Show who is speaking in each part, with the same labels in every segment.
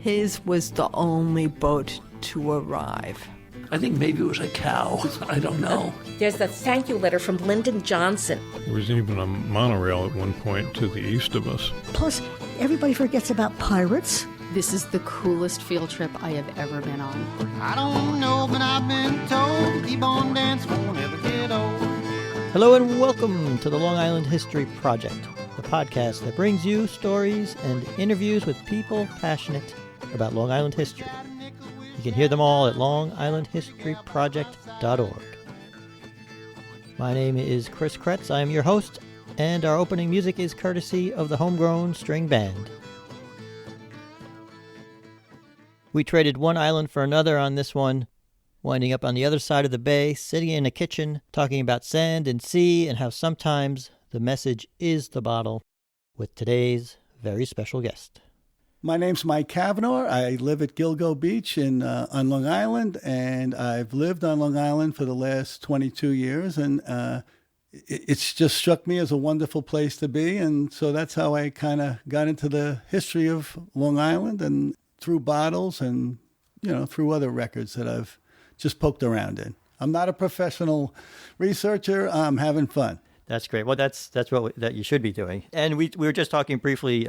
Speaker 1: His was the only boat to arrive.
Speaker 2: I think maybe it was a cow. I don't know.
Speaker 3: There's the thank you letter from Lyndon Johnson.
Speaker 4: There was even a monorail at one point to the east of us.
Speaker 5: Plus, everybody forgets about pirates.
Speaker 6: This is the coolest field trip I have ever been on.
Speaker 7: I don't know, but I've been told keep on dancing, won't ever get old.
Speaker 8: Hello and welcome to the Long Island History Project, the podcast that brings you stories and interviews with people passionate about Long Island history. You can hear them all at longislandhistoryproject.org. My name is Chris Kretz. I am your host, and our opening music is courtesy of the Homegrown String Band. We traded one island for another on this one, winding up on the other side of the bay, sitting in a kitchen, talking about sand and sea and how sometimes the message is the bottle, with today's very special guest.
Speaker 9: My name's Mike Cavanaugh. I live at Gilgo Beach on Long Island, and I've lived on Long Island for the last 22 years, and it's just struck me as a wonderful place to be, and so that's how I kind of got into the history of Long Island, and through bottles and, through other records that I've just poked around in. I'm not a professional researcher. I'm having fun.
Speaker 8: That's great. Well, that's what that you should be doing. And we were just talking briefly,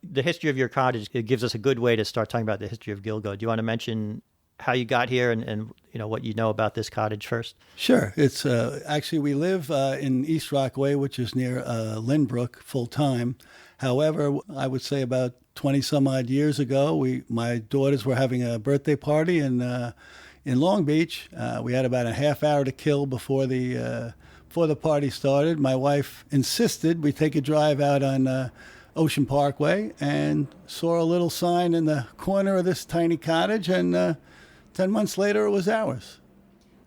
Speaker 8: the history of your cottage. It gives us a good way to start talking about the history of Gilgo. Do you want to mention how you got here and what you know about this cottage first?
Speaker 9: Sure. It's actually, we live in East Rockaway, which is near Lynbrook, full time. However, I would say about 20 some odd years ago, my daughters were having a birthday party in Long Beach. We had about a half hour to kill before the party started. My wife insisted we take a drive out on Ocean Parkway and saw a little sign in the corner of this tiny cottage, and 10 months later it was ours.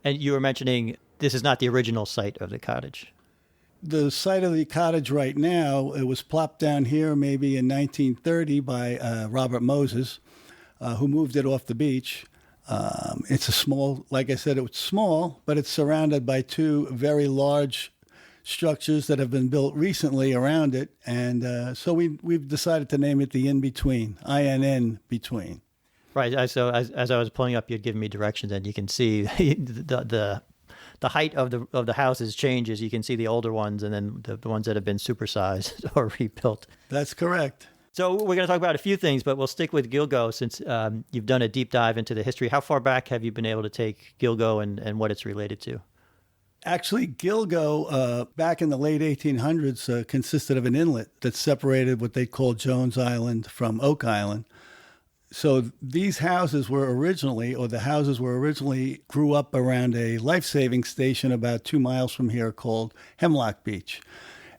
Speaker 8: And you were mentioning this is not the original site of the cottage.
Speaker 9: The site of the cottage right now, it was plopped down here maybe in 1930 by Robert Moses, who moved it off the beach. It's a small, like I said, it was small, but it's surrounded by two very large structures that have been built recently around it. And so we've decided to name it the In-Between, INN between.
Speaker 8: Right. So as I was pulling up, you'd given me directions, and you can see the height of the houses changes. You can see the older ones and then the ones that have been supersized or rebuilt.
Speaker 9: That's correct.
Speaker 8: So we're going to talk about a few things, but we'll stick with Gilgo since you've done a deep dive into the history. How far back have you been able to take Gilgo and what it's related to?
Speaker 9: Actually, Gilgo, back in the late 1800s, consisted of an inlet that separated what they called Jones Island from Oak Island. So these houses the houses were originally grew up around a life-saving station about 2 miles from here called Hemlock Beach.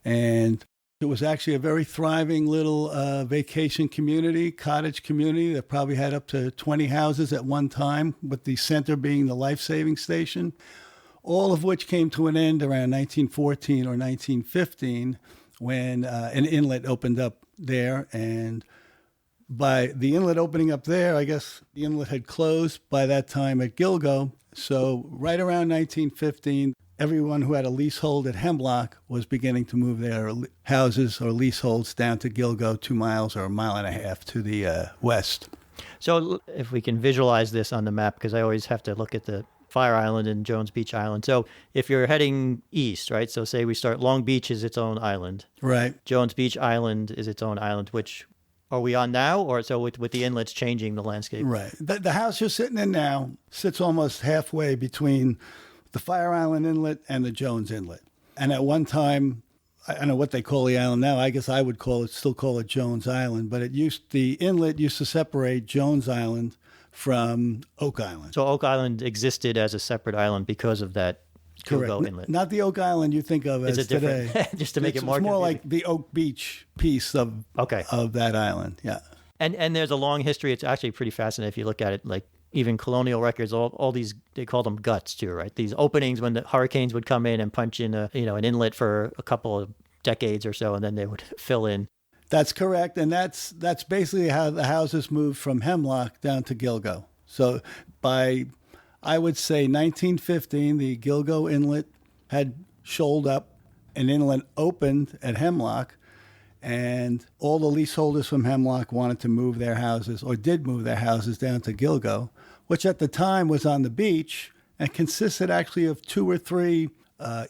Speaker 9: And it was actually a very thriving little vacation community, cottage community that probably had up to 20 houses at one time, with the center being the life-saving station, all of which came to an end around 1914 or 1915 when an inlet opened up there. And by the inlet opening up there, I guess the inlet had closed by that time at Gilgo. So right around 1915, everyone who had a leasehold at Hemlock was beginning to move their houses or leaseholds down to Gilgo 2 miles or a mile and a half to the west.
Speaker 8: So if we can visualize this on the map, because I always have to look at the Fire Island and Jones Beach Island. So if you're heading east, right? So say we start Long Beach is its own island.
Speaker 9: Right.
Speaker 8: Jones Beach Island is its own island, which are we on now? Or so with the inlets changing the landscape?
Speaker 9: Right. The house you're sitting in now sits almost halfway between the Fire Island Inlet and the Jones Inlet. And at one time, I don't know what they call the island now. I guess I would still call it Jones Island. But the inlet used to separate Jones Island from Oak Island.
Speaker 8: So Oak Island existed as a separate island because of that Gilgo Inlet.
Speaker 9: Not the Oak Island you think of as today.
Speaker 8: Just to make it more
Speaker 9: It's more
Speaker 8: confusing.
Speaker 9: like the Oak Beach piece of that island. Yeah.
Speaker 8: And there's a long history. It's actually pretty fascinating if you look at it, like even colonial records, all these, they call them guts too, right? These openings when the hurricanes would come in and punch in an inlet for a couple of decades or so, and then they would fill in.
Speaker 9: That's correct. And that's basically how the houses moved from Hemlock down to Gilgo. So by, I would say, 1915, the Gilgo Inlet had shoaled up, an inlet opened at Hemlock, And all the leaseholders from Hemlock wanted to move their houses, or did move their houses down to Gilgo, which at the time was on the beach and consisted actually of 2 or 3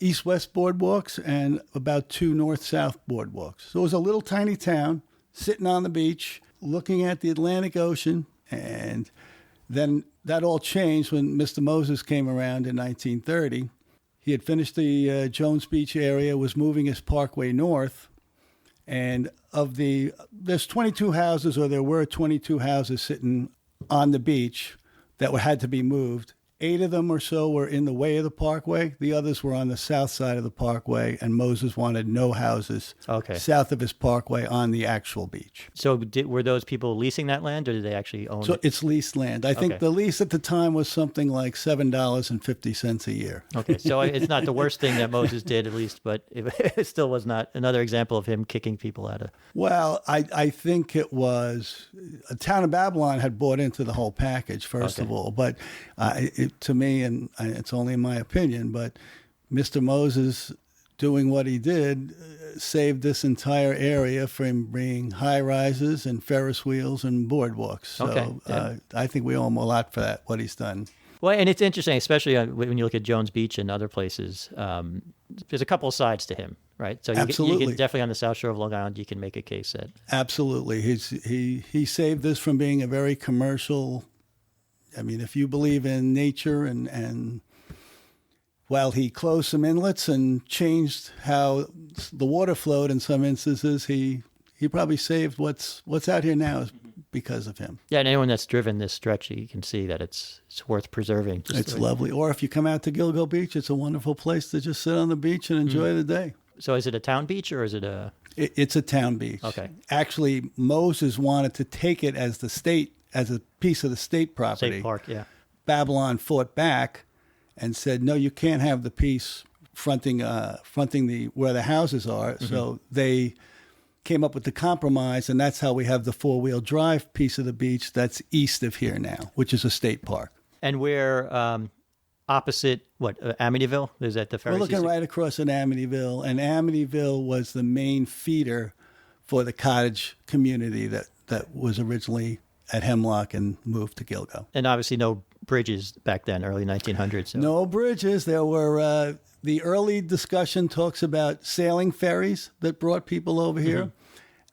Speaker 9: east-west boardwalks and about 2 north-south boardwalks. So it was a little tiny town sitting on the beach, looking at the Atlantic Ocean. And then that all changed when Mr. Moses came around in 1930. He had finished the Jones Beach area, was moving his parkway north. And there's 22 houses, or there were 22 houses sitting on the beach that had to be moved. 8 of them or so were in the way of the parkway. The others were on the south side of the parkway, and Moses wanted no houses south of his parkway on the actual beach.
Speaker 8: So were those people leasing that land, or did they actually own it?
Speaker 9: So it's leased land. I think the lease at the time was something like $7.50 a year.
Speaker 8: Okay, so it's not the worst thing that Moses did, at least, but it still was not another example of him kicking people out of...
Speaker 9: Well, I think it was... The town of Babylon had bought into the whole package, first of all, but to me, and it's only in my opinion, but Mr. Moses doing what he did saved this entire area from being high rises and Ferris wheels and boardwalks. So I think we owe him a lot for that, what he's done.
Speaker 8: Well, and it's interesting, especially when you look at Jones Beach and other places, there's a couple of sides to him, right? So you can definitely on the South Shore of Long Island, you can make a case that... Absolutely.
Speaker 9: He saved this from being a very commercial... I mean, if you believe in nature and while he closed some inlets and changed how the water flowed in some instances, he probably saved what's out here now because of him.
Speaker 8: Yeah, and anyone that's driven this stretch, you can see that it's worth preserving.
Speaker 9: It's lovely. Or if you come out to Gilgo Beach, it's a wonderful place to just sit on the beach and enjoy the day.
Speaker 8: So is it a town beach or is it a...
Speaker 9: It's a town beach.
Speaker 8: Okay.
Speaker 9: Actually, Moses wanted to take it as a piece of the state property.
Speaker 8: State park, yeah.
Speaker 9: Babylon fought back and said, no, you can't have the piece fronting where the houses are. Mm-hmm. So they came up with the compromise, and that's how we have the 4-wheel drive piece of the beach that's east of here now, which is a state park.
Speaker 8: And we're opposite, Amityville? Is that the Ferris?
Speaker 9: We're looking right across at Amityville, and Amityville was the main feeder for the cottage community that was originally at Hemlock and moved to Gilgo.
Speaker 8: And obviously no bridges back then, early 1900s. So.
Speaker 9: No bridges. There were, the early discussion talks about sailing ferries that brought people over here.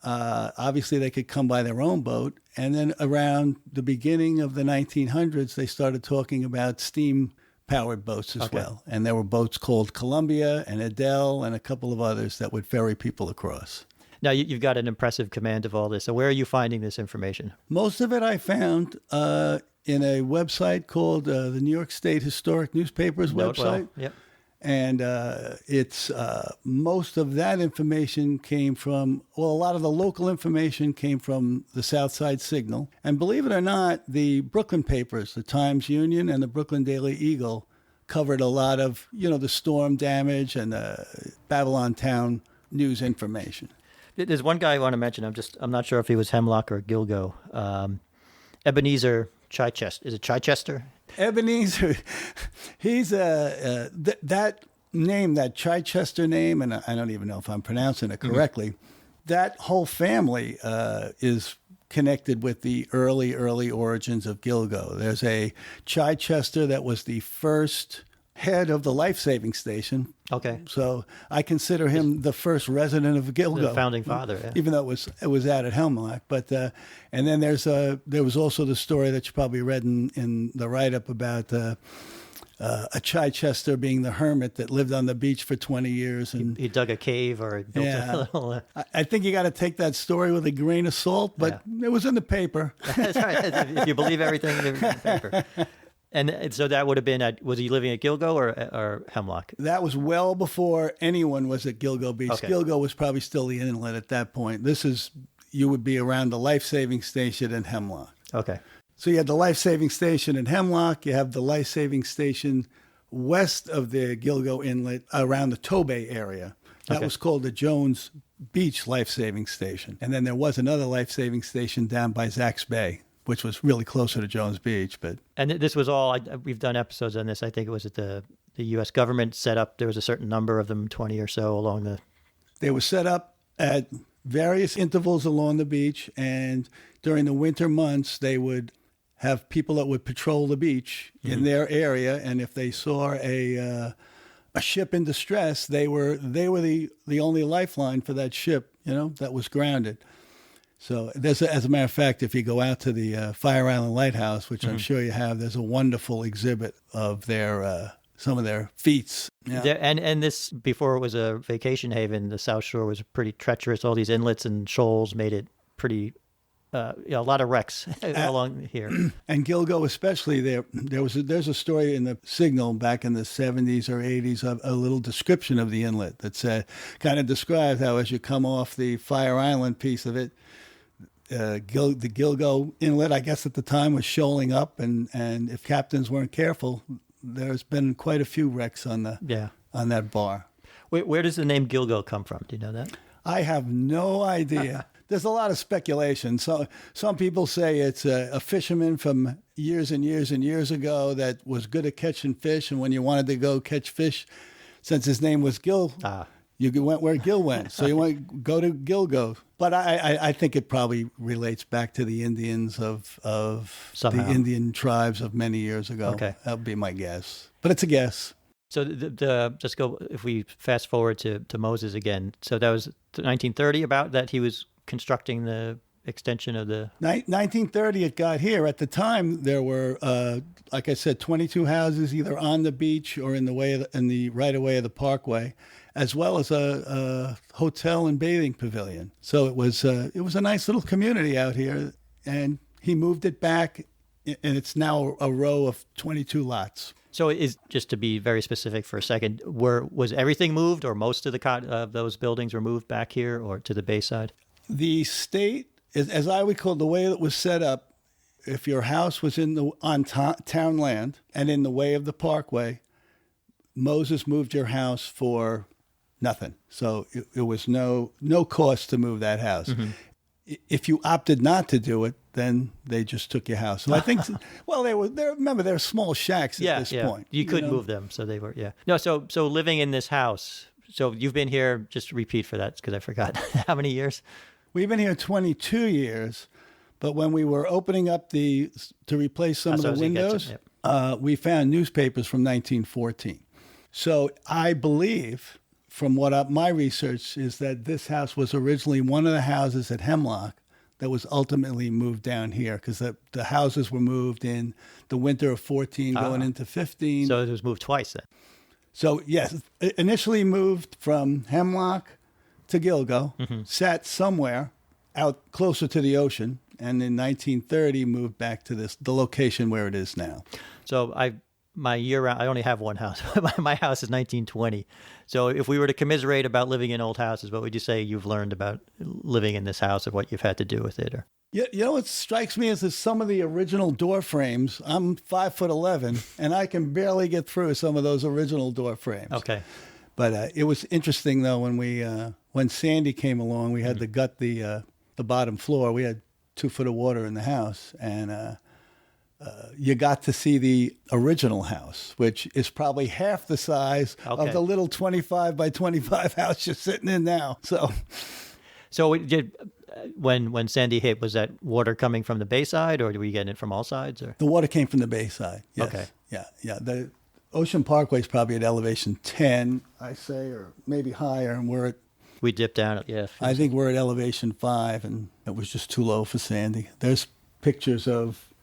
Speaker 9: Obviously they could come by their own boat. And then around the beginning of the 1900s, they started talking about steam-powered boats as well. And there were boats called Columbia and Adele and a couple of others that would ferry people across.
Speaker 8: Now, you've got an impressive command of all this. So where are you finding this information?
Speaker 9: Most of it I found in a website called the New York State Historic Newspapers website.
Speaker 8: Yep.
Speaker 9: And it's most of that information came from, a lot of the local information came from the Southside Signal. And believe it or not, the Brooklyn papers, the Times-Union and the Brooklyn Daily Eagle, covered a lot of, the storm damage and the Babylon town news information.
Speaker 8: There's one guy I want to mention. I'm not sure if he was Hemlock or Gilgo. Ebenezer Chichester. Is it Chichester?
Speaker 9: Ebenezer. He's that name, that Chichester name, and I don't even know if I'm pronouncing it correctly. That whole family is connected with the early origins of Gilgo. There's a Chichester that was the first head of the life-saving station.
Speaker 8: Okay.
Speaker 9: So I consider him the first resident of Gilgo.
Speaker 8: The founding father, yeah.
Speaker 9: Even though it was out at Hemlock. But and then there was also the story that you probably read in the write-up about a Chichester being the hermit that lived on the beach for 20 years. And
Speaker 8: he dug a cave or built a little...
Speaker 9: I think you got to take that story with a grain of salt, but it was in the paper.
Speaker 8: That's right. If you believe everything in the paper. And so that would have been was he living at Gilgo or Hemlock?
Speaker 9: That was well before anyone was at Gilgo Beach. Okay. Gilgo was probably still the inlet at that point. You would be around the life-saving station in Hemlock.
Speaker 8: Okay.
Speaker 9: So you had the life-saving station in Hemlock. You have the life-saving station west of the Gilgo Inlet around the Tobay area. That was called the Jones Beach Life-Saving Station. And then there was another life-saving station down by Zach's Bay, which was really closer to Jones Beach.
Speaker 8: And this was all, we've done episodes on this. I think it was at the U.S. government set up. There was a certain number of them, 20 or so along the...
Speaker 9: They were set up at various intervals along the beach, and during the winter months, they would have people that would patrol the beach in their area, and if they saw a ship in distress, they were the only lifeline for that ship, that was grounded. So as a matter of fact, if you go out to the Fire Island Lighthouse, which I'm sure you have, there's a wonderful exhibit of their some of their feats. Yeah.
Speaker 8: And this, before it was a vacation haven, the South Shore was pretty treacherous. All these inlets and shoals made it pretty, a lot of wrecks along here.
Speaker 9: And Gilgo especially, there's a story in the Signal back in the 70s or 80s, of a little description of the inlet that kind of described how as you come off the Fire Island piece of it, the Gilgo Inlet, I guess at the time, was shoaling up, and if captains weren't careful, there's been quite a few wrecks on that bar.
Speaker 8: Where does the name Gilgo come from? Do you know that?
Speaker 9: I have no idea. There's a lot of speculation. So some people say it's a fisherman from years and years and years ago that was good at catching fish, and when you wanted to go catch fish, since his name was Gil, you went where Gil went. So you want to go to Gilgo. But I think it probably relates back to the Indians of the Indian tribes of many years ago.
Speaker 8: Okay.
Speaker 9: That would be my guess. But it's a guess.
Speaker 8: So just go, if we fast forward to Moses again. So that was 1930 about that he was constructing the extension of the...
Speaker 9: 1930 it got here. At the time, there were, like I said, 22 houses either on the beach or in the right-of-way of the parkway, as well as a hotel and bathing pavilion. So it was a nice little community out here, and he moved it back, and it's now a row of 22 lots.
Speaker 8: So just to be very specific for a second, was everything moved, or most of those buildings were moved back here or to the Bayside?
Speaker 9: The state, as I recall, the way it was set up, if your house was on town land and in the way of the parkway, Moses moved your house for nothing. So it was no cost to move that house. Mm-hmm. If you opted not to do it, then they just took your house. So I think, well, remember, they're small shacks at this point.
Speaker 8: You could move them, so they were, No, so living in this house, so you've been here, just repeat for that, because I forgot. How many years?
Speaker 9: We've been here 22 years, but when we were opening up to replace some of the windows, we found newspapers from 1914. So I believe, from what my research is, that this house was originally one of the houses at Hemlock that was ultimately moved down here, because the houses were moved in the winter of 14 going into 15.
Speaker 8: So it was moved twice then?
Speaker 9: So, yes, initially moved from Hemlock to Gilgo, sat somewhere out closer to the ocean, and in 1930 moved back to the location where it is now.
Speaker 8: So I only have one house. My house is 1920. So if we were to commiserate about living in old houses, what would you say you've learned about living in this house, or what you've had to do with it? Or
Speaker 9: what strikes me is some of the original door frames. I'm 5'11", and I can barely get through some of those original door frames.
Speaker 8: Okay.
Speaker 9: But it was interesting, though, when Sandy came along, we had to gut the bottom floor. We had 2 foot of water in the house, and you got to see the original house, which is probably half the size of the little 25 by 25 house you're sitting in now. So
Speaker 8: when Sandy hit, was that water coming from the Bayside, or were you getting it from all sides? Or?
Speaker 9: The water came from the Bayside. Yes.
Speaker 8: Okay.
Speaker 9: Yeah. The Ocean Parkway is probably at elevation 10, I say, or maybe higher, and
Speaker 8: we dipped down.
Speaker 9: I think we're at elevation 5, and it was just too low for Sandy. There's pictures of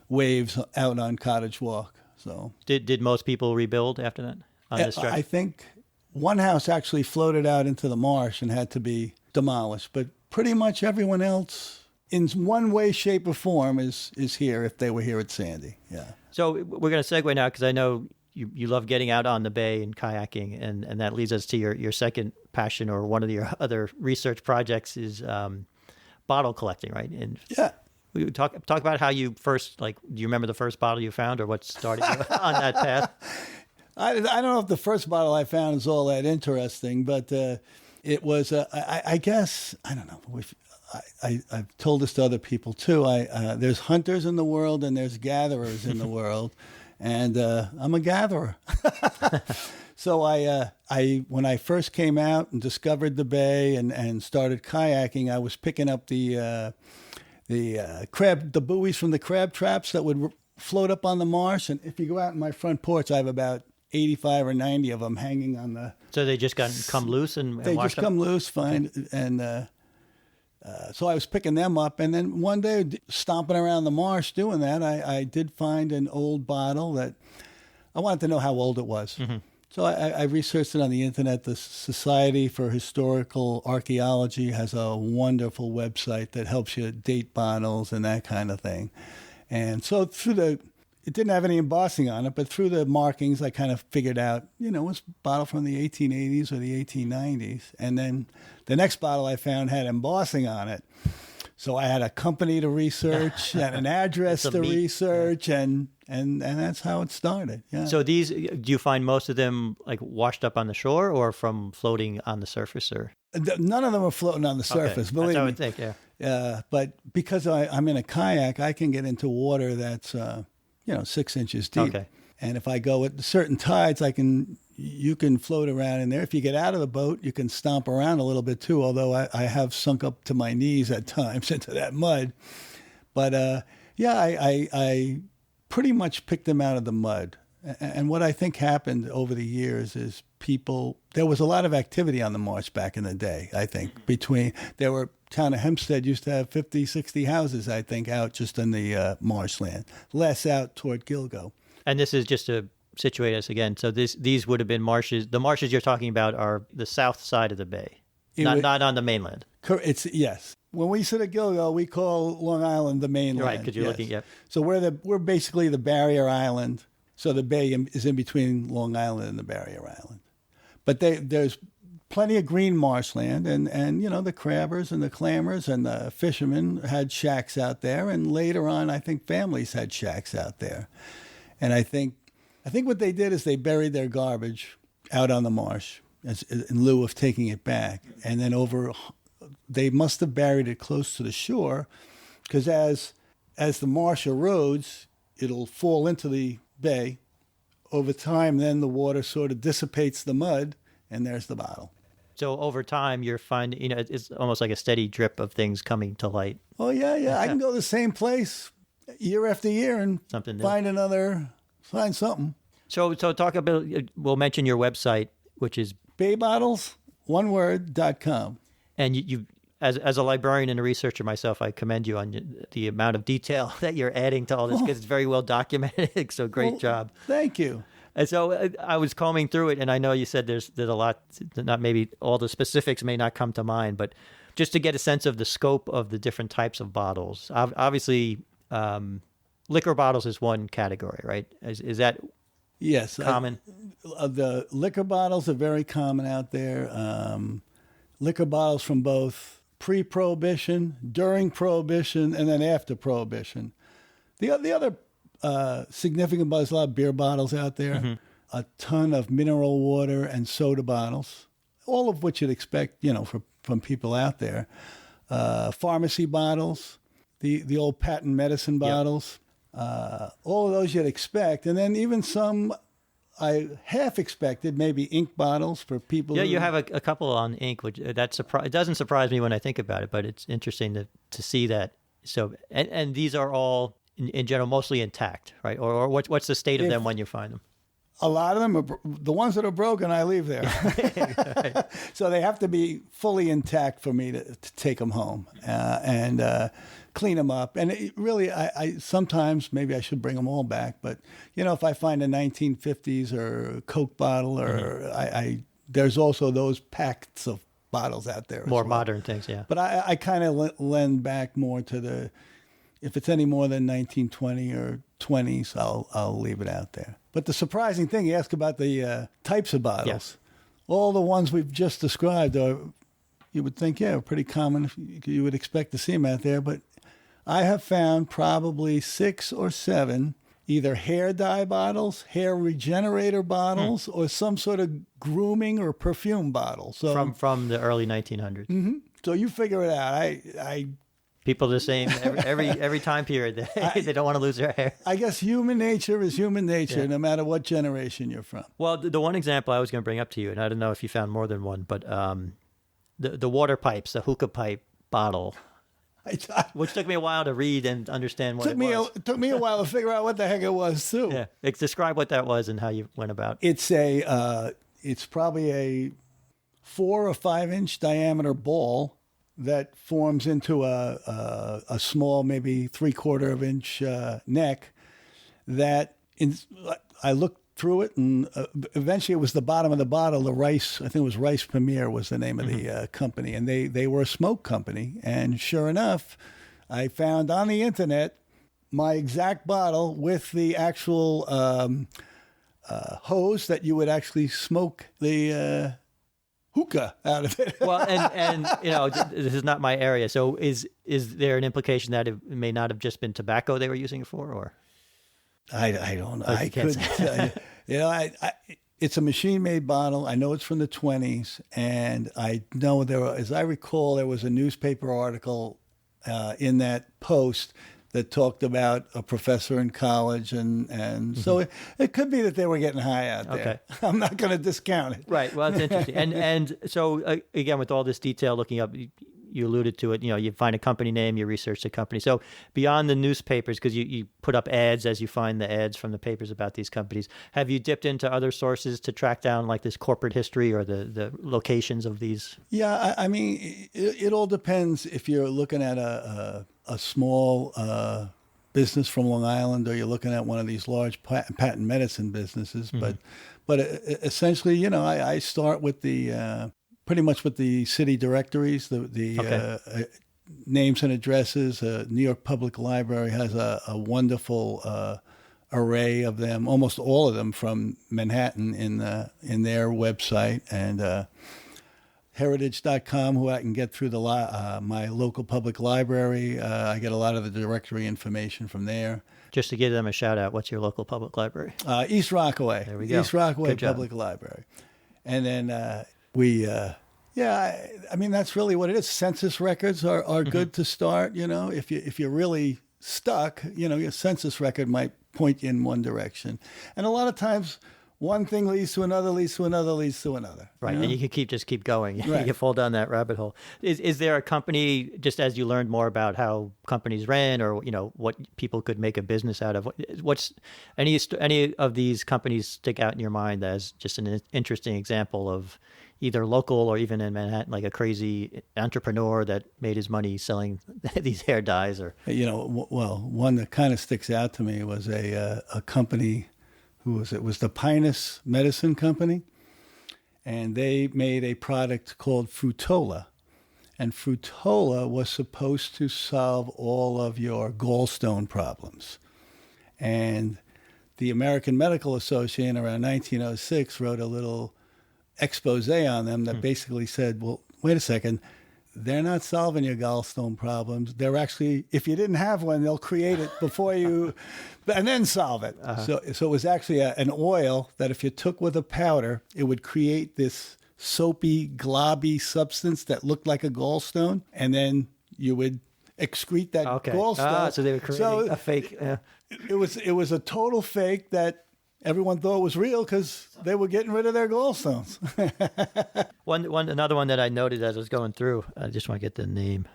Speaker 9: waves out on Cottage Walk. So
Speaker 8: did most people rebuild after that on this stretch?
Speaker 9: I think one house actually floated out into the marsh and had to be demolished, but pretty much everyone else, in one way, shape, or form, is here if they were here at Sandy. Yeah. So
Speaker 8: we're going to segue now, because I know you love getting out on the bay and kayaking, and that leads us to your second passion, or one of your other research projects is bottle collecting, right? And we would talk about how you first, do you remember the first bottle you found, or what started you on that path?
Speaker 9: I don't know if the first bottle I found is all that interesting, but it was, I guess, I don't know. I've told this to other people too. There's hunters in the world and there's gatherers in the world, and I'm a gatherer. So when I first came out and discovered the bay and started kayaking, I was picking up the buoys from the crab traps that would float up on the marsh. And if you go out in my front porch, I have about 85 or 90 of them hanging on the.
Speaker 8: So they just come loose and
Speaker 9: They
Speaker 8: wash
Speaker 9: just
Speaker 8: up?
Speaker 9: come loose, fine, and. So I was picking them up, and then one day, stomping around the marsh doing that, I did find an old bottle that I wanted to know how old it was. Mm-hmm. So I researched it on the internet. The Society for Historical Archaeology has a wonderful website that helps you date bottles and that kind of thing. And so it didn't have any embossing on it, but through the markings, I kind of figured out, it was a bottle from the 1880s or the 1890s. And then the next bottle I found had embossing on it. So I had a company to research and an address to research, and that's how it started. Yeah.
Speaker 8: So do you find most of them like washed up on the shore or from floating on the surface? Or
Speaker 9: none of them are floating on the surface, believe me.
Speaker 8: That's what I would think, yeah.
Speaker 9: But because I'm in a kayak, I can get into water that's 6 inches deep.
Speaker 8: Okay.
Speaker 9: And if I go at certain tides, you can float around in there. If you get out of the boat, you can stomp around a little bit too, although I have sunk up to my knees at times into that mud. But I pretty much picked them out of the mud. And what I think happened over the years is there was a lot of activity on the marsh back in the day, I think. Town of Hempstead used to have 50, 60 houses, I think, out just in the marshland, less out toward Gilgo.
Speaker 8: And this is just to situate us again. So these would have been marshes. The marshes you're talking about are the south side of the bay, not on the mainland.
Speaker 9: Yes. When we sit at Gilgo, we call Long Island the mainland.
Speaker 8: Right, because you're looking, yeah.
Speaker 9: So we're basically the barrier island. So the bay is in between Long Island and the barrier island. But there's plenty of green marshland, and the crabbers and the clammers and the fishermen had shacks out there, and later on I think families had shacks out there. And I think what they did is they buried their garbage out on the marsh in lieu of taking it back, and then they must have buried it close to the shore, because as the marsh erodes, it'll fall into the bay. Over time, then the water sort of dissipates the mud, and there's the bottle.
Speaker 8: So over time, you're finding, it's almost like a steady drip of things coming to light.
Speaker 9: Oh, yeah. I can go to the same place year after year and find something.
Speaker 8: So talk about, we'll mention your website, which is
Speaker 9: baybottles.com.
Speaker 8: And you as a librarian and a researcher myself, I commend you on the amount of detail that you're adding to all this, because it's very well documented. So great job.
Speaker 9: Thank you.
Speaker 8: And so I was combing through it, and I know you said there's a lot, not maybe all the specifics may not come to mind, but just to get a sense of the scope of the different types of bottles. Obviously, liquor bottles is one category, right? Is that common?
Speaker 9: The liquor bottles are very common out there. Liquor bottles from both pre-Prohibition, during Prohibition, and then after Prohibition. The other significant bottles, a lot of beer bottles out there, mm-hmm. a ton of mineral water and soda bottles, all of which you'd expect, from people out there. Pharmacy bottles, the old patent medicine bottles, all of those you'd expect. And then even some I half expected, maybe ink bottles for people. Yeah,
Speaker 8: you have a couple on ink, which it doesn't surprise me when I think about it, but it's interesting to see that. So, and these are all in general mostly intact, right? Or what's the state of them when you find them?
Speaker 9: A lot of them are the ones that are broken. I leave there, right. So they have to be fully intact for me to take them home and clean them up. And it really, I sometimes maybe I should bring them all back. But if I find a 1950s or Coke bottle, or mm-hmm. There's also those packs of bottles out there.
Speaker 8: More modern things, yeah.
Speaker 9: But I kind of lend back more to if it's any more than 1920 or 20s, I'll leave it out there. But the surprising thing, you ask about the types of bottles.
Speaker 8: Yes.
Speaker 9: All the ones we've just described are, you would think, pretty common. You would expect to see them out there. But I have found probably 6 or 7 either hair dye bottles, hair regenerator bottles, or some sort of grooming or perfume bottle. So
Speaker 8: from the early 1900s.
Speaker 9: Mm-hmm. So you figure it out.
Speaker 8: People the same every time period. They don't want to lose their hair.
Speaker 9: I guess human nature is human nature, no matter what generation you're from.
Speaker 8: Well, the one example I was going to bring up to you, and I don't know if you found more than one, but the water pipes, the hookah pipe bottle, which took me a while to read and understand what it was.
Speaker 9: It took me a while to figure out what the heck it was, too.
Speaker 8: Yeah, describe what that was and how you went about.
Speaker 9: It's it's probably a 4 or 5 inch diameter ball that forms into a small, maybe 3/4 of inch neck. I looked through it, and eventually it was the bottom of the bottle. I think it was Rice Premier was the name of the company, and they were a smoke company. And sure enough, I found on the internet my exact bottle with the actual hose that you would actually smoke the hookah out of it.
Speaker 8: Well, and this is not my area. So is there an implication that it may not have just been tobacco they were using it for, or?
Speaker 9: I don't know. I couldn't tell you. It's a machine-made bottle. I know it's from the 1920s, and I know as I recall, there was a newspaper article in that post that talked about a professor in college, and so it could be that they were getting high out there.
Speaker 8: Okay.
Speaker 9: I'm not going to discount it.
Speaker 8: Right. Well, it's interesting. And so again, with all this detail, looking up, you alluded to it. You find a company name, you research the company. So beyond the newspapers, because you put up ads as you find the ads from the papers about these companies, have you dipped into other sources to track down like this corporate history or the locations of these? Yeah,
Speaker 9: I mean, it all depends if you're looking at a small business from Long Island, or you're looking at one of these large patent medicine businesses. But essentially, I start with the pretty much with the city directories, the names and addresses. New York Public Library has a wonderful array of them, almost all of them from Manhattan in their website, and heritage.com, who I can get through my local public library. I get a lot of the directory information from there.
Speaker 8: Just to give them a shout out, what's your local public library?
Speaker 9: East Rockaway.
Speaker 8: There we go.
Speaker 9: East Rockaway Public Library. And then I mean, that's really what it is. Census records are good to start. If you're really stuck, your census record might point you in one direction. And a lot of times, one thing leads to another, leads to another, leads to another.
Speaker 8: Right, and you can keep going.
Speaker 9: Right.
Speaker 8: You can fall down that rabbit hole. Is there a company, just as you learned more about how companies ran, or what people could make a business out of? What's any of these companies stick out in your mind as just an interesting example of either local or even in Manhattan, like a crazy entrepreneur that made his money selling these hair dyes? Or
Speaker 9: one that kind of sticks out to me was a company. Who was it? It was the Pinus Medicine Company, and they made a product called Frutola, and Frutola was supposed to solve all of your gallstone problems. And the American Medical Association around 1906 wrote a little expose on them that basically said, well, wait a second, they're not solving your gallstone problems. They're actually, if you didn't have one, they'll create it before you, and then solve it. So it was actually an oil that if you took with a powder, it would create this soapy, globby substance that looked like a gallstone, and then you would excrete that gallstone.
Speaker 8: So they were creating a fake.
Speaker 9: It was a total fake that everyone thought was real because they were getting rid of their gallstones.
Speaker 8: Another one that I noted as I was going through, I just want to get the name.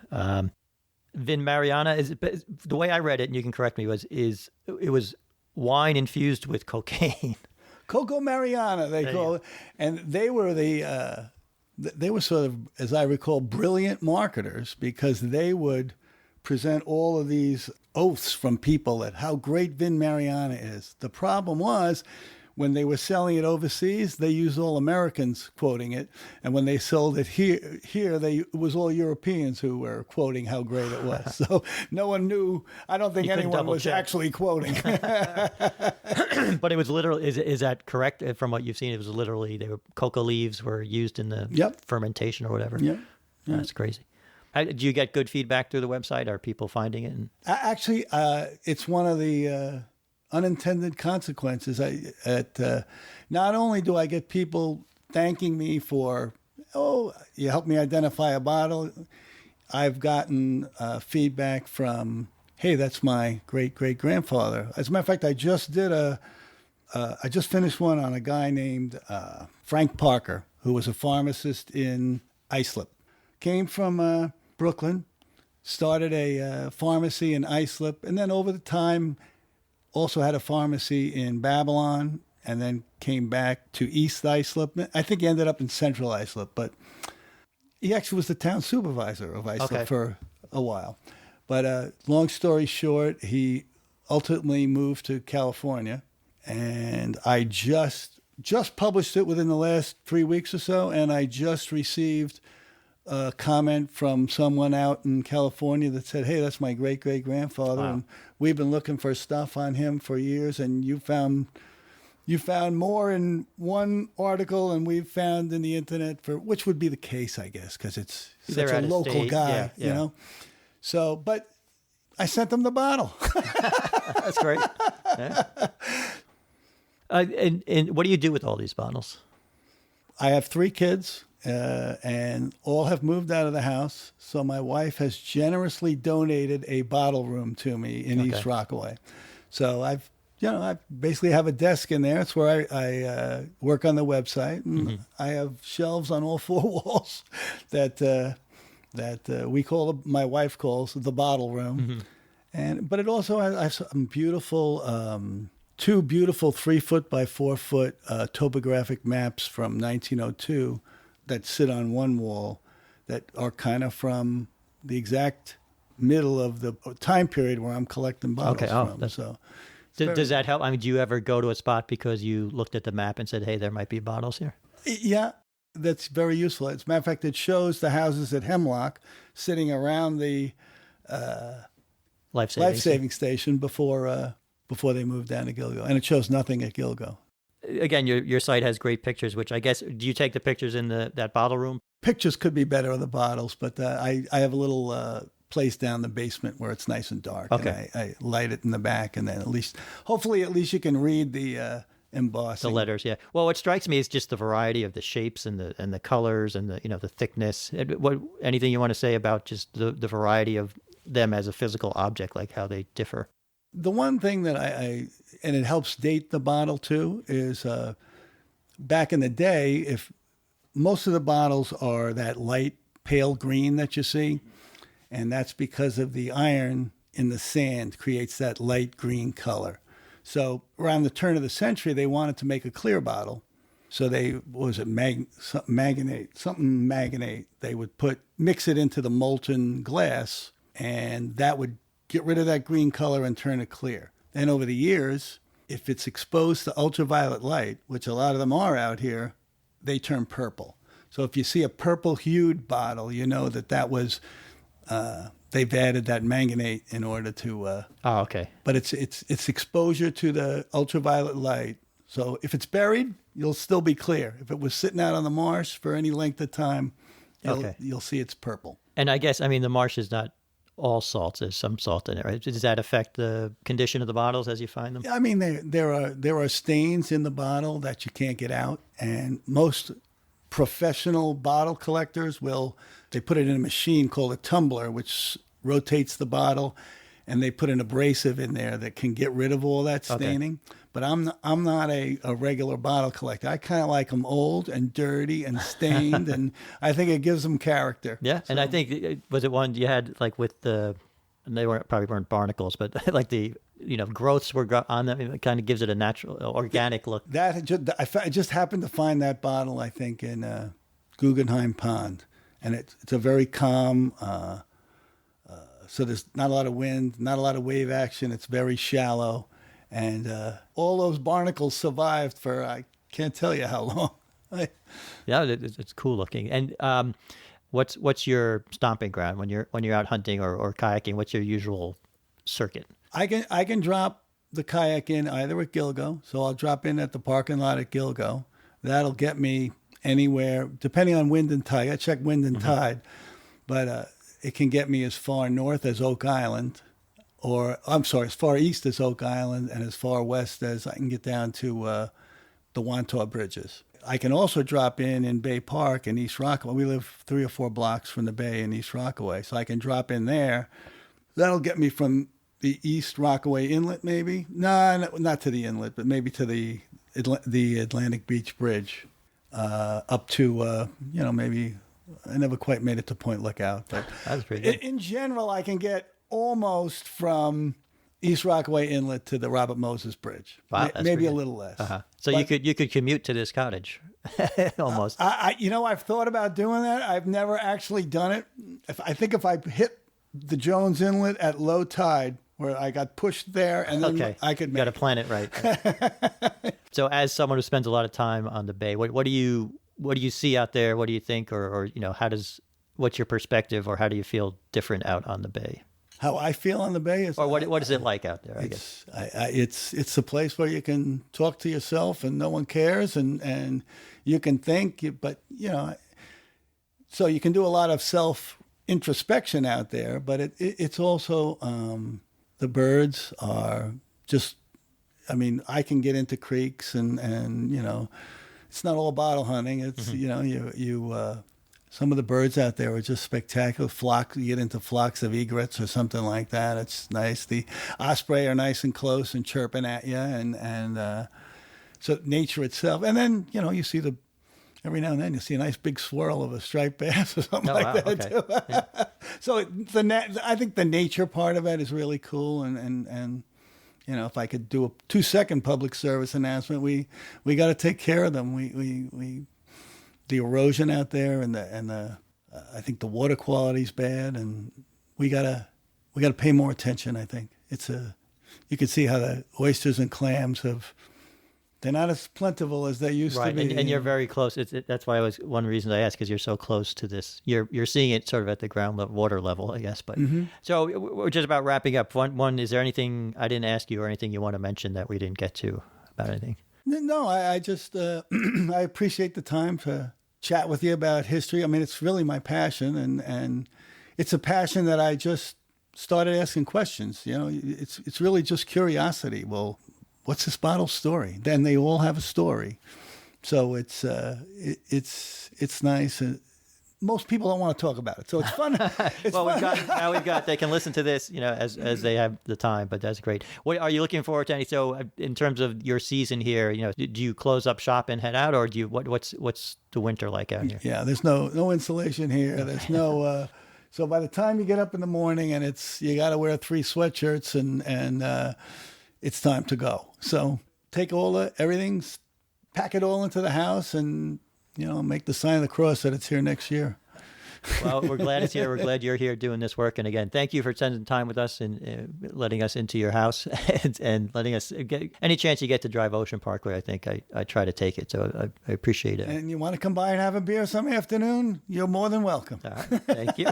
Speaker 8: Vin Mariana, the way I read it, and you can correct me, it was wine infused with cocaine.
Speaker 9: Coco Mariana, they call it. And they were they were sort of, as I recall, brilliant marketers, because they would present all of these oaths from people that how great Vin Mariana is. The problem was, when they were selling it overseas, they used all Americans quoting it, and when they sold it here, it was all Europeans who were quoting how great it was. So no one knew. I don't think anyone was actually quoting.
Speaker 8: But it was literally. Is that correct? From what you've seen, it was literally coca leaves were used in the fermentation or whatever.
Speaker 9: Yeah,
Speaker 8: that's crazy. Do you get good feedback through the website? Are people finding it?
Speaker 9: Actually, it's one of the unintended consequences. Not only do I get people thanking me for, you helped me identify a bottle, I've gotten feedback from, hey, that's my great-great-grandfather. As a matter of fact, I just finished one on a guy named Frank Parker, who was a pharmacist in Islip. Came from Brooklyn, started a pharmacy in Islip, and then over the time also had a pharmacy in Babylon, and then came back to East Islip. I think he ended up in Central Islip, but he actually was the town supervisor of Islip for a while. But long story short, he ultimately moved to California, and I just published it within the last 3 weeks or so, and I just received a comment from someone out in California that said, hey, that's my great-great-grandfather, and we've been looking for stuff on him for years, and you found more in one article than we've found in the internet, which would be the case, I guess, because it's such a local guy, you know? So, but I sent them the bottle.
Speaker 8: That's great. Yeah. And what do you do with all these bottles?
Speaker 9: I have 3 kids, and all have moved out of the house. So my wife has generously donated a bottle room to me in East Rockaway. So I basically have a desk in there. It's where I work on the website, and I have shelves on all 4 walls that my wife calls the bottle room. But it also has some beautiful 2 beautiful 3-foot by 4-foot topographic maps from 1902 that sit on one wall that are kind of from the exact middle of the time period where I'm collecting bottles from. So,
Speaker 8: does that help? I mean, do you ever go to a spot because you looked at the map and said, hey, there might be bottles here?
Speaker 9: Yeah, that's very useful. As a matter of fact, it shows the houses at Hemlock sitting around the life-saving station before they moved down to Gilgo. And it shows nothing at Gilgo.
Speaker 8: Again, your site has great pictures, which I guess, do you take the pictures in that bottle room?
Speaker 9: Pictures could be better on the bottles, but I have a little place down the basement where it's nice and dark.
Speaker 8: Okay.
Speaker 9: And I light it in the back, and then hopefully at least you can read the embossing.
Speaker 8: The letters, yeah. Well, what strikes me is just the variety of the shapes and the colors and the thickness. Anything you want to say about just the variety of them as a physical object, like how they differ?
Speaker 9: The one thing that and it helps date the bottle too, is back in the day, if most of the bottles are that light pale green that you see, and that's because of the iron in the sand creates that light green color. So around the turn of the century, they wanted to make a clear bottle. So magnate. They would mix it into the molten glass, and that would get rid of that green color and turn it clear. Then over the years, if it's exposed to ultraviolet light, which a lot of them are out here, they turn purple. So if you see a purple hued bottle, you know that was, they've added that manganate in order to...
Speaker 8: okay.
Speaker 9: But it's exposure to the ultraviolet light. So if it's buried, you'll still be clear. If it was sitting out on the marsh for any length of time, you'll see it's purple.
Speaker 8: And I guess, the marsh is not all salts. There's some salt in it, right? Does that affect the condition of the bottles as you find them?
Speaker 9: I mean, there are stains in the bottle that you can't get out, and most professional bottle collectors they put it in a machine called a tumbler, which rotates the bottle, and they put an abrasive in there that can get rid of all that staining. Okay. But I'm not a regular bottle collector. I kind of like them old and dirty and stained, and I think it gives them character.
Speaker 8: Yeah, so. And I think, was it one you had like with and they probably weren't barnacles, but like the growths were on them. It kind of gives it a natural, organic look.
Speaker 9: I just happened to find that bottle, I think, in Guggenheim Pond, and it's a very calm. So there's not a lot of wind, not a lot of wave action. It's very shallow. And all those barnacles survived for I can't tell you how long.
Speaker 8: Yeah, it's cool looking. And what's your stomping ground when you're out hunting or kayaking? What's your usual circuit? I
Speaker 9: can drop the kayak in either at Gilgo, so I'll drop in at the parking lot at Gilgo. That'll get me anywhere, depending on wind and tide. I check wind and tide, but it can get me as far north as Oak Island. As far east as Oak Island and as far west as I can get down to the Wantaw Bridges. I can also drop in Bay Park in East Rockaway. We live 3 or 4 blocks from the bay in East Rockaway, so I can drop in there. That'll get me from the East Rockaway Inlet, maybe. No, not to the inlet, but maybe to the Atlantic Beach Bridge, up to maybe. I never quite made it to Point Lookout, but
Speaker 8: That's pretty good.
Speaker 9: In general, I can get almost from East Rockaway Inlet to the Robert Moses Bridge.
Speaker 8: Wow, that's
Speaker 9: maybe
Speaker 8: pretty
Speaker 9: a
Speaker 8: good.
Speaker 9: little less.
Speaker 8: So
Speaker 9: But
Speaker 8: you could commute to this cottage, almost.
Speaker 9: I've thought about doing that. I've never actually done it. I think if I hit the Jones Inlet at low tide, where I got pushed there, and then I could
Speaker 8: You
Speaker 9: make
Speaker 8: got to plan it right. So, as someone who spends a lot of time on the bay, what do you see out there? What do you think, or what's your perspective, or how do you feel different out on the bay?
Speaker 9: How I feel on the bay is,
Speaker 8: Or what is it like out there? I guess
Speaker 9: it's a place where you can talk to yourself and no one cares, and you can think, but so you can do a lot of self introspection out there. But it's also the birds are just. I mean, I can get into creeks and it's not all bottle hunting. It's some of the birds out there are just spectacular. You get into flocks of egrets or something like that. It's nice. The osprey are nice and close and chirping at you, and so nature itself. And then you see every now and then you see a nice big swirl of a striped bass or something that too.
Speaker 8: Yeah.
Speaker 9: So I think the nature part of it is really cool, and if I could do a 2-second public service announcement, we got to take care of them. We the erosion out there and the I think the water quality's bad, and we gotta pay more attention. I think you can see how the oysters and clams they're not as plentiful as they used to be.
Speaker 8: And you're very close. That's why one reason I asked, because you're so close to this. You're seeing it sort of at the ground level, water level, I guess. But So we're just about wrapping up. One, is there anything I didn't ask you, or anything you want to mention that we didn't get to about anything?
Speaker 9: No, I just I appreciate the time to chat with you about history. I mean, it's really my passion, and it's a passion that I just started asking questions. It's really just curiosity. Well, what's this bottle's story? Then they all have a story, so it's nice. Most people don't want to talk about it, so it's fun.
Speaker 8: We've got they can listen to this, as they have the time. But that's great. What are you looking forward to? So, in terms of your season here, do you close up shop and head out, or do you what's the winter like out here?
Speaker 9: Yeah, there's no insulation here. There's no. So by the time you get up in the morning and you got to wear 3 sweatshirts and it's time to go. So take everything, pack it all into the house, and make the sign of the cross that it's here next year.
Speaker 8: Well, we're glad it's here. We're glad you're here doing this work. And again, thank you for spending time with us and letting us into your house and letting us get any chance you get to drive Ocean Parkway. I think I try to take it. So I appreciate it.
Speaker 9: And you want to come by and have a beer some afternoon? You're more than welcome.
Speaker 8: All right. Thank you.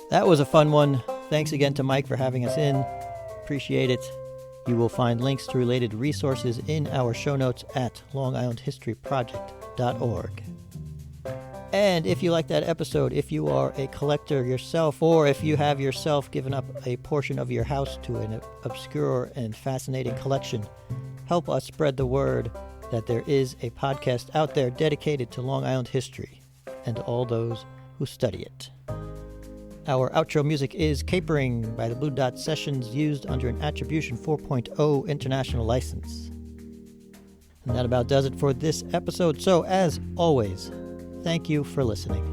Speaker 8: That was a fun one. Thanks again to Mike for having us in. Appreciate it. You will find links to related resources in our show notes at longislandhistoryproject.org. And if you like that episode, if you are a collector yourself, or if you have yourself given up a portion of your house to an obscure and fascinating collection, help us spread the word that there is a podcast out there dedicated to Long Island history and all those who study it. Our outro music is Capering by the Blue Dot Sessions, used under an Attribution 4.0 international license. And that about does it for this episode. So, as always, thank you for listening.